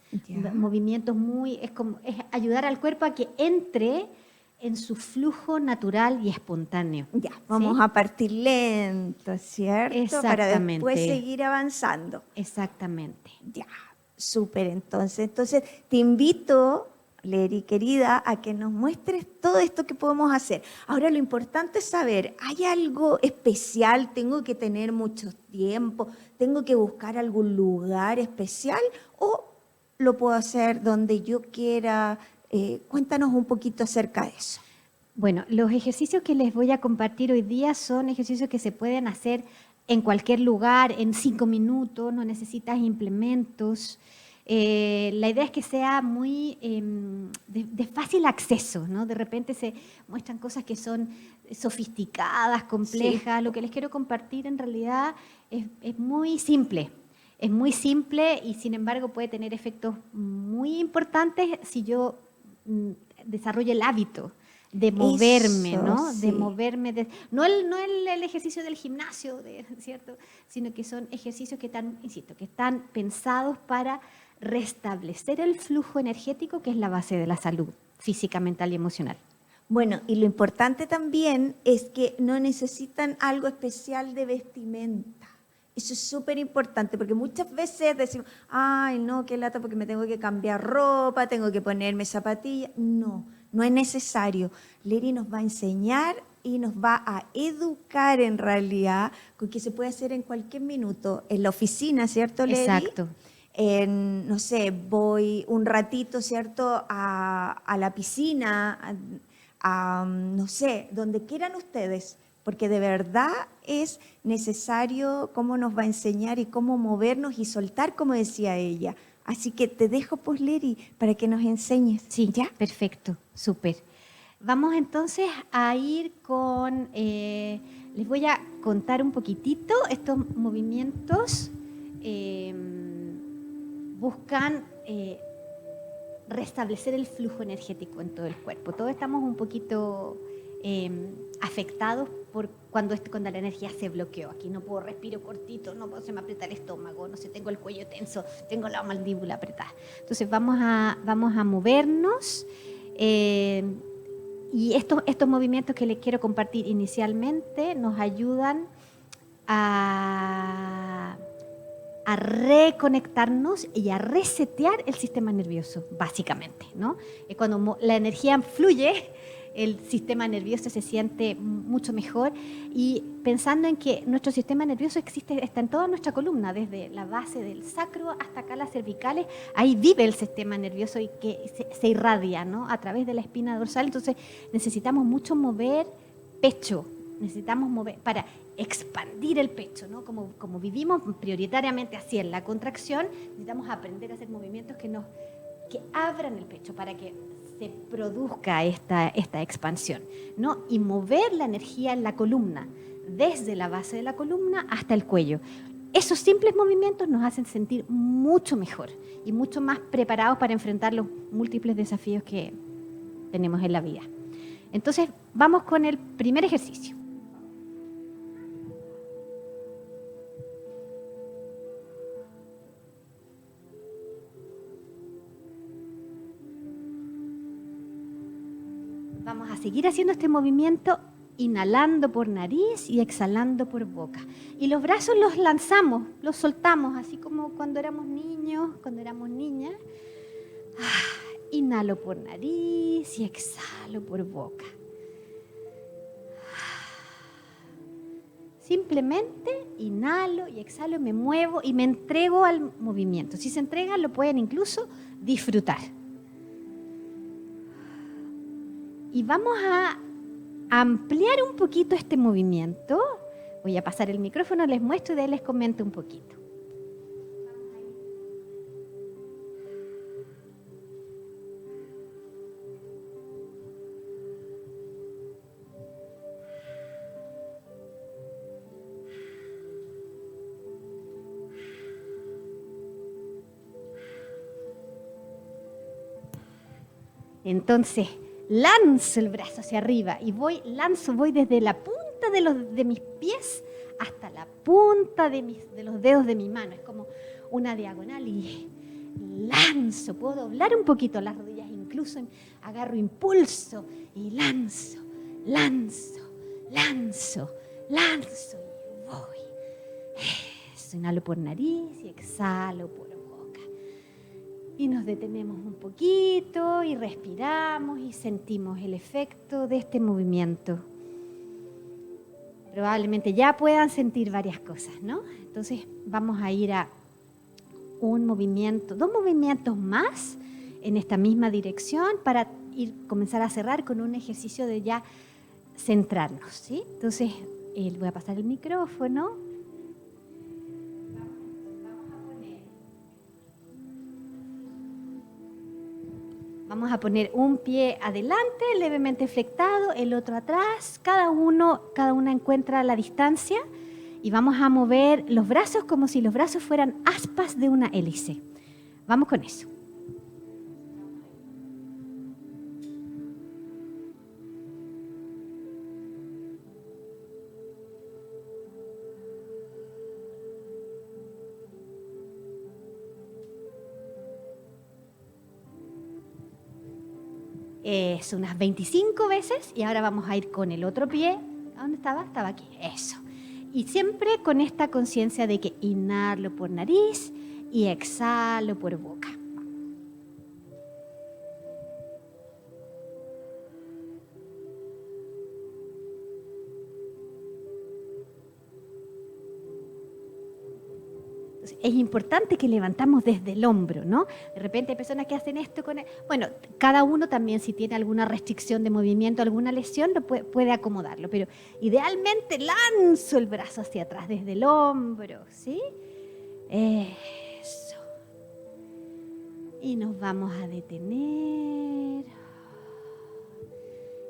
Movimientos es ayudar al cuerpo a que entre en su flujo natural y espontáneo. Ya, vamos a partir lento, ¿cierto? Exactamente. Para después seguir avanzando. Exactamente. Ya, súper. Entonces te invito, Leri, querida, a que nos muestres todo esto que podemos hacer. Ahora, lo importante es saber, ¿hay algo especial? ¿Tengo que tener mucho tiempo? ¿Tengo que buscar algún lugar especial? ¿O lo puedo hacer donde yo quiera? Cuéntanos un poquito acerca de eso. Bueno, los ejercicios que les voy a compartir hoy día son ejercicios que se pueden hacer en cualquier lugar, en 5 minutos, no necesitas implementos. La idea es que sea muy de fácil acceso, ¿no? De repente se muestran cosas que son sofisticadas, complejas. Sí. Lo que les quiero compartir en realidad es muy simple. Es muy simple y sin embargo puede tener efectos muy importantes si yo desarrollo el hábito de moverme, Eso, ¿no? sí. De moverme, no el ejercicio del gimnasio, ¿cierto? Sino que son ejercicios que están, insisto, que están pensados para restablecer el flujo energético, que es la base de la salud física, mental y emocional. Bueno, y lo importante también es que no necesitan algo especial de vestimenta. Eso es súper importante, porque muchas veces decimos, ay, no, qué lata, porque me tengo que cambiar ropa, tengo que ponerme zapatillas. No, no es necesario. Leri nos va a enseñar y nos va a educar en realidad con que se puede hacer en cualquier minuto, en la oficina, ¿cierto, Leri? Exacto. No sé, voy un ratito, ¿cierto?, a la piscina, no sé, donde quieran ustedes, porque de verdad es necesario cómo nos va a enseñar y cómo movernos y soltar, como decía ella. Así que te dejo, pues, Leri, para que nos enseñes. Sí, ¿Ya? perfecto, súper. Vamos entonces a ir con, les voy a contar un poquitito estos movimientos. Buscan restablecer el flujo energético en todo el cuerpo. Todos estamos un poquito afectados por cuando la energía se bloqueó. Aquí no puedo respiro cortito, no puedo, se me aprieta el estómago, no sé, tengo el cuello tenso, tengo la mandíbula apretada. Entonces vamos a movernos y estos movimientos que les quiero compartir inicialmente nos ayudan a reconectarnos y a resetear el sistema nervioso, básicamente, ¿no? Cuando la energía fluye, el sistema nervioso se siente mucho mejor, y pensando en que nuestro sistema nervioso está en toda nuestra columna, desde la base del sacro hasta acá las cervicales, ahí vive el sistema nervioso y que se irradia, ¿no?, a través de la espina dorsal. Entonces necesitamos mucho mover pecho, necesitamos mover para expandir el pecho, ¿no? Como vivimos prioritariamente así en la contracción, necesitamos aprender a hacer movimientos que abran el pecho para que se produzca esta expansión, ¿no? Y mover la energía en la columna, desde la base de la columna hasta el cuello. Esos simples movimientos nos hacen sentir mucho mejor y mucho más preparados para enfrentar los múltiples desafíos que tenemos en la vida. Entonces, vamos con el primer ejercicio. Vamos a seguir haciendo este movimiento inhalando por nariz y exhalando por boca. Y los brazos los lanzamos, los soltamos, así como cuando éramos niños, cuando éramos niñas. Inhalo por nariz y exhalo por boca. Simplemente inhalo y exhalo, me muevo y me entrego al movimiento. Si se entregan, lo pueden incluso disfrutar. Y vamos a ampliar un poquito este movimiento. Voy a pasar el micrófono, les muestro y de ahí les comento un poquito. Entonces, lanzo el brazo hacia arriba y voy desde la punta de mis pies hasta la punta de los dedos de mi mano. Es como una diagonal y lanzo. Puedo doblar un poquito las rodillas, incluso agarro impulso y lanzo y voy. Eso, inhalo por nariz y exhalo por boca. Y nos detenemos un poquito y respiramos y sentimos el efecto de este movimiento. Probablemente ya puedan sentir varias cosas, ¿no? Entonces vamos a ir a un movimiento, 2 movimientos más en esta misma dirección para comenzar a cerrar con un ejercicio de ya centrarnos, ¿sí? Entonces voy a pasar el micrófono. Vamos a poner un pie adelante, levemente flectado, el otro atrás. Cada una encuentra la distancia Y vamos a mover los brazos como si los brazos fueran aspas de una hélice. Vamos con eso. Es unas 25 veces y ahora vamos a ir con el otro pie. ¿A dónde estaba? Estaba aquí. Eso. Y siempre con esta conciencia de que inhalo por nariz y exhalo por boca. Es importante que levantamos desde el hombro, ¿no? De repente hay personas que hacen esto con bueno, cada uno también si tiene alguna restricción de movimiento, alguna lesión, lo puede acomodarlo, pero idealmente lanzo el brazo hacia atrás desde el hombro, ¿sí? Eso. Y nos vamos a detener.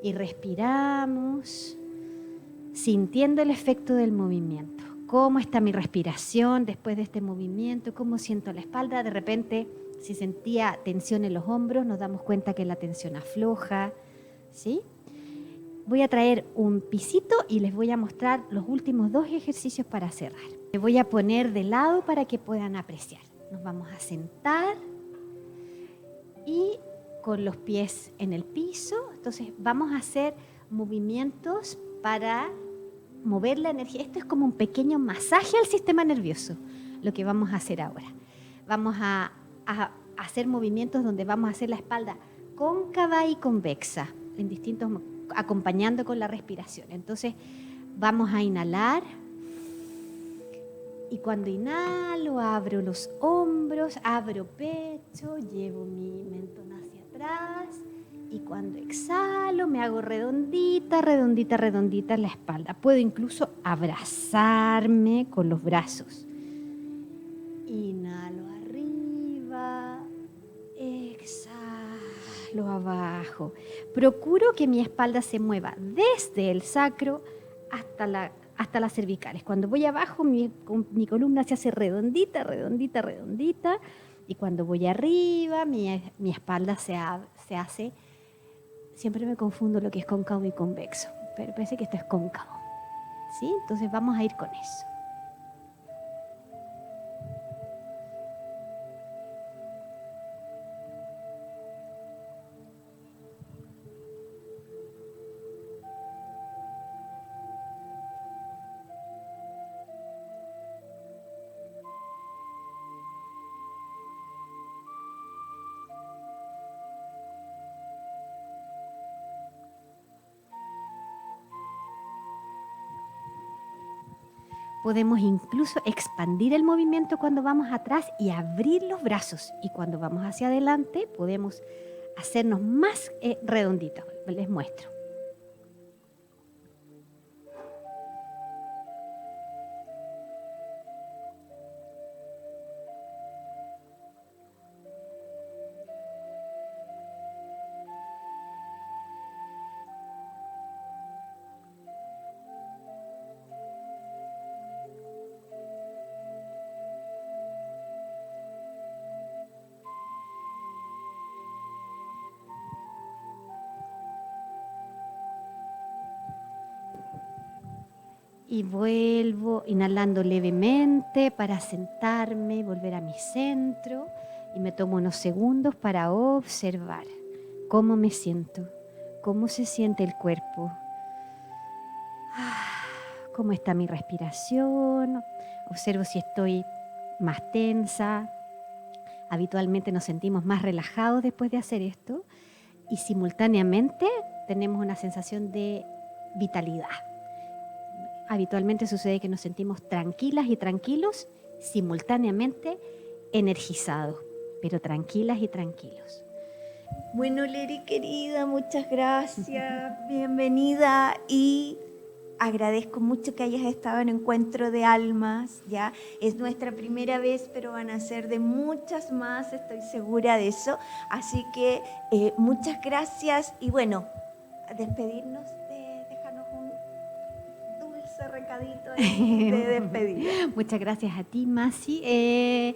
Y respiramos, sintiendo el efecto del movimiento. ¿Cómo está mi respiración después de este movimiento? ¿Cómo siento la espalda? De repente, si sentía tensión en los hombros, nos damos cuenta que la tensión afloja, ¿sí? Voy a traer un pisito y les voy a mostrar los últimos 2 ejercicios para cerrar. Me voy a poner de lado para que puedan apreciar. Nos vamos a sentar y con los pies en el piso. Entonces, vamos a hacer movimientos para mover la energía. Esto es como un pequeño masaje al sistema nervioso, lo que vamos a hacer ahora. Vamos a hacer movimientos donde vamos a hacer la espalda cóncava y convexa, en distintos, acompañando con la respiración. Entonces, vamos a inhalar y cuando inhalo, abro los hombros, abro pecho, llevo mi mentón hacia atrás. Y cuando exhalo, me hago redondita, redondita, redondita la espalda. Puedo incluso abrazarme con los brazos. Inhalo arriba, exhalo abajo. Procuro que mi espalda se mueva desde el sacro hasta las cervicales. Cuando voy abajo, mi columna se hace redondita, redondita, redondita. Y cuando voy arriba, mi espalda se hace... Siempre me confundo lo que es cóncavo y convexo, pero parece que esto es cóncavo, ¿sí? Entonces vamos a ir con eso. Podemos incluso expandir el movimiento cuando vamos atrás y abrir los brazos. Y cuando vamos hacia adelante podemos hacernos más redonditos. Les muestro. Y vuelvo inhalando levemente para sentarme, volver a mi centro y me tomo unos segundos para observar cómo me siento, cómo se siente el cuerpo, cómo está mi respiración. Observo si estoy más tensa. Habitualmente nos sentimos más relajados después de hacer esto y simultáneamente tenemos una sensación de vitalidad. Habitualmente sucede que nos sentimos tranquilas y tranquilos, simultáneamente energizados, pero tranquilas y tranquilos. Bueno, Leri querida, muchas gracias, bienvenida y agradezco mucho que hayas estado en Encuentro de Almas, ¿ya? Es nuestra primera vez, pero van a ser de muchas más, estoy segura de eso. Así que muchas gracias y bueno, a despedirnos, déjanos un dulce ese recadito de despedida. Muchas gracias a ti, Masi.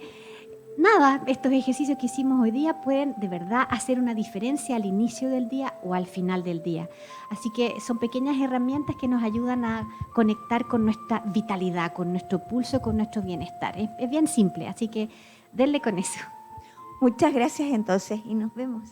Nada, estos ejercicios que hicimos hoy día pueden de verdad hacer una diferencia al inicio del día o al final del día. Así que son pequeñas herramientas que nos ayudan a conectar con nuestra vitalidad, con nuestro pulso, con nuestro bienestar. Es bien simple, así que denle con eso. Muchas gracias entonces y nos vemos.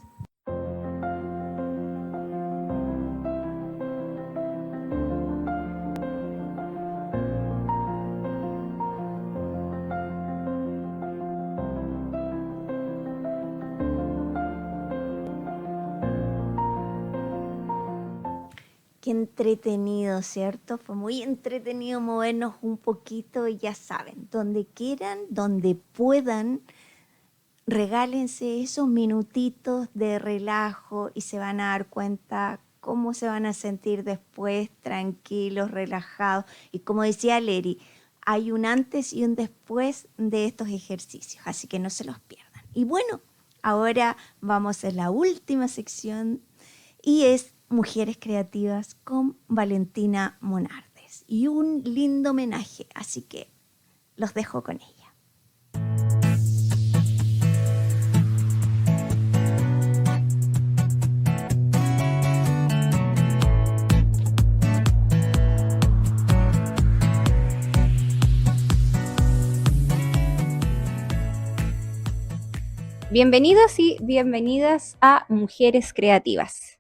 Qué entretenido, ¿cierto? Fue muy entretenido movernos un poquito y ya saben, donde quieran, donde puedan, regálense esos minutitos de relajo y se van a dar cuenta cómo se van a sentir después, tranquilos, relajados. Y como decía Leri, hay un antes y un después de estos ejercicios, así que no se los pierdan. Y bueno, ahora vamos a la última sección y es Mujeres Creativas con Valentina Monardes. Y un lindo homenaje, así que los dejo con ella. Bienvenidos y bienvenidas a Mujeres Creativas.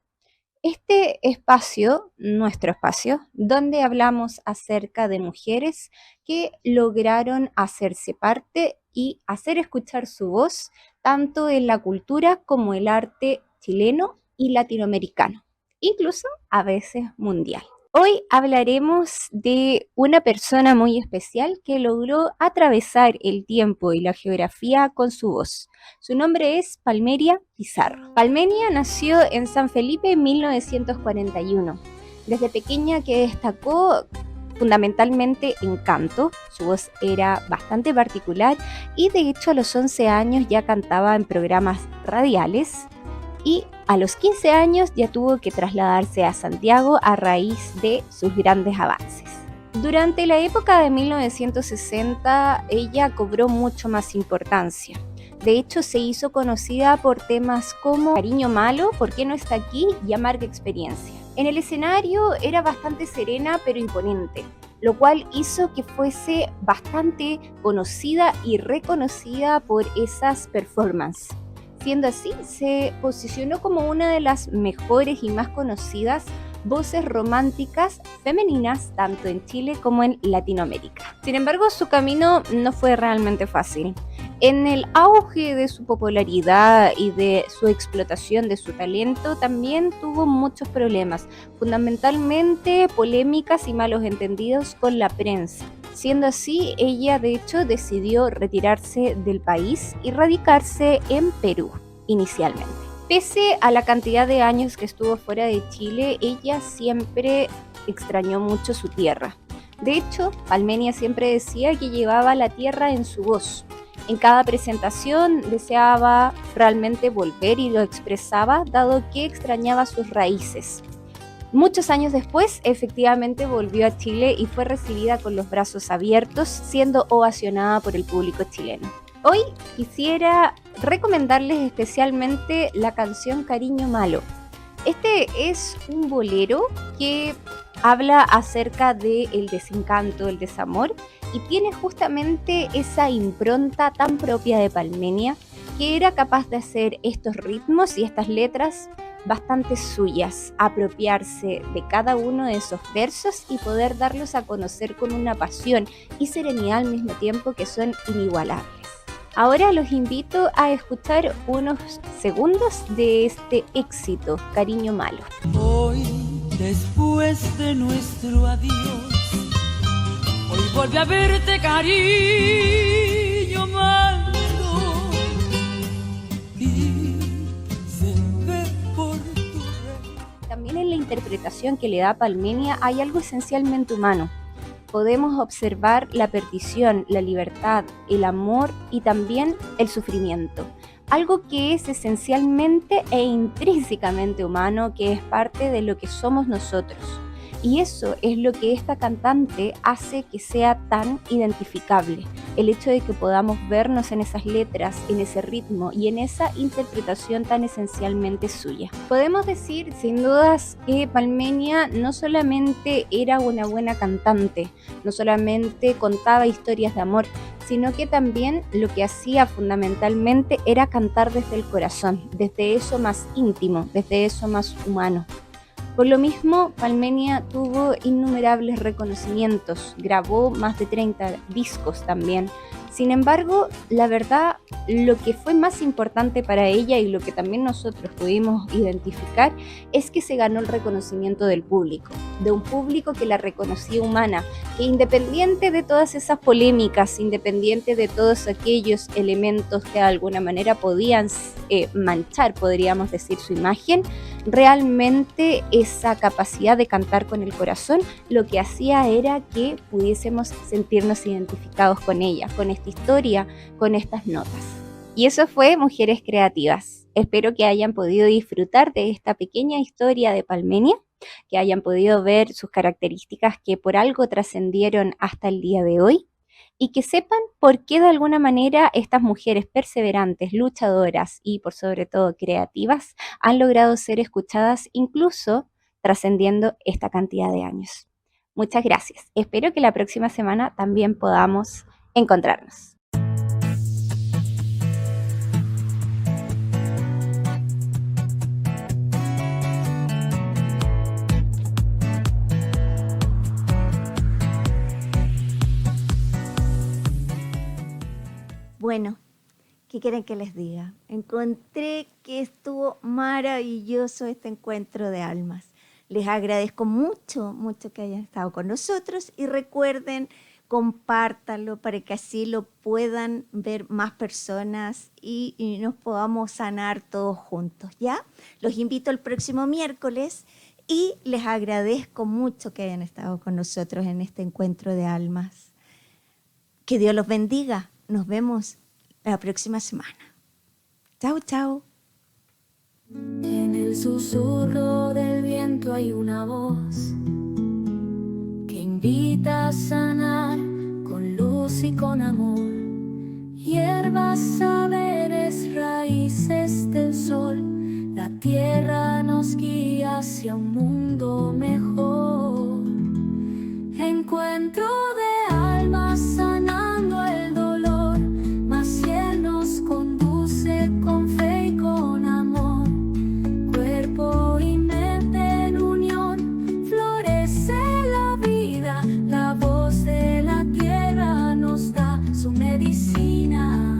Este espacio, nuestro espacio, donde hablamos acerca de mujeres que lograron hacerse parte y hacer escuchar su voz, tanto en la cultura como el arte chileno y latinoamericano, incluso a veces mundial. Hoy hablaremos de una persona muy especial que logró atravesar el tiempo y la geografía con su voz. Su nombre es Palmeria Pizarro. Palmeria nació en San Felipe en 1941. Desde pequeña que destacó fundamentalmente en canto, su voz era bastante particular y de hecho a los 11 años ya cantaba en programas radiales. Y a los 15 años ya tuvo que trasladarse a Santiago a raíz de sus grandes avances. Durante la época de 1960, ella cobró mucho más importancia. De hecho, se hizo conocida por temas como Cariño Malo, ¿Por qué no está aquí? Y Amarga Experiencia. En el escenario era bastante serena pero imponente, lo cual hizo que fuese bastante conocida y reconocida por esas performances. Siendo así, se posicionó como una de las mejores y más conocidas voces románticas femeninas tanto en Chile como en Latinoamérica. Sin embargo, su camino no fue realmente fácil. En el auge de su popularidad y de su explotación de su talento, también tuvo muchos problemas, fundamentalmente polémicas y malos entendidos con la prensa. Siendo así, ella de hecho decidió retirarse del país y radicarse en Perú inicialmente. Pese a la cantidad de años que estuvo fuera de Chile, ella siempre extrañó mucho su tierra. De hecho, Palmeria siempre decía que llevaba la tierra en su voz. En cada presentación deseaba realmente volver y lo expresaba, dado que extrañaba sus raíces. Muchos años después, efectivamente volvió a Chile y fue recibida con los brazos abiertos, siendo ovacionada por el público chileno. Hoy quisiera recomendarles especialmente la canción Cariño Malo. Este es un bolero que habla acerca del desencanto, el desamor, y tiene justamente esa impronta tan propia de Palmeria, que era capaz de hacer estos ritmos y estas letras bastante suyas, apropiarse de cada uno de esos versos y poder darlos a conocer con una pasión y serenidad al mismo tiempo que son inigualables. Ahora los invito a escuchar unos segundos de este éxito, Cariño Malo. Hoy, después de nuestro adiós, hoy volví a verte, cariño malo. También en la interpretación que le da Palmeria hay algo esencialmente humano. Podemos observar la perdición, la libertad, el amor y también el sufrimiento. Algo que es esencialmente e intrínsecamente humano, que es parte de lo que somos nosotros. Y eso es lo que esta cantante hace que sea tan identificable. El hecho de que podamos vernos en esas letras, en ese ritmo y en esa interpretación tan esencialmente suya. Podemos decir sin dudas que Palmenia no solamente era una buena cantante, no solamente contaba historias de amor, sino que también lo que hacía fundamentalmente era cantar desde el corazón, desde eso más íntimo, desde eso más humano. Por lo mismo, Palmenia tuvo innumerables reconocimientos, grabó más de 30 discos también. Sin embargo, la verdad, lo que fue más importante para ella y lo que también nosotros pudimos identificar es que se ganó el reconocimiento del público, de un público que la reconocía humana, que independiente de todas esas polémicas, independiente de todos aquellos elementos que de alguna manera podían manchar, podríamos decir, su imagen, realmente esa capacidad de cantar con el corazón lo que hacía era que pudiésemos sentirnos identificados con ella, con esta historia, con estas notas. Y eso fue Mujeres Creativas. Espero que hayan podido disfrutar de esta pequeña historia de Palmenia, que hayan podido ver sus características que por algo trascendieron hasta el día de hoy, y que sepan por qué de alguna manera estas mujeres perseverantes, luchadoras y por sobre todo creativas han logrado ser escuchadas incluso trascendiendo esta cantidad de años. Muchas gracias. Espero que la próxima semana también podamos encontrarnos. Bueno, ¿qué quieren que les diga? Encontré que estuvo maravilloso este encuentro de almas. Les agradezco mucho, mucho que hayan estado con nosotros y recuerden, compártanlo para que así lo puedan ver más personas y nos podamos sanar todos juntos, ¿ya? Los invito el próximo miércoles y les agradezco mucho que hayan estado con nosotros en este encuentro de almas. Que Dios los bendiga. Nos vemos la próxima semana. Chao, chao. En el susurro del viento hay una voz que invita a sanar con luz y con amor. Hierbas, saberes, raíces del sol. La tierra nos guía hacia un mundo mejor. Encuentro de almas sanando el dolor, mas si Él nos conduce con fe y con amor. Cuerpo y mente en unión, florece la vida. La voz de la tierra nos da su medicina.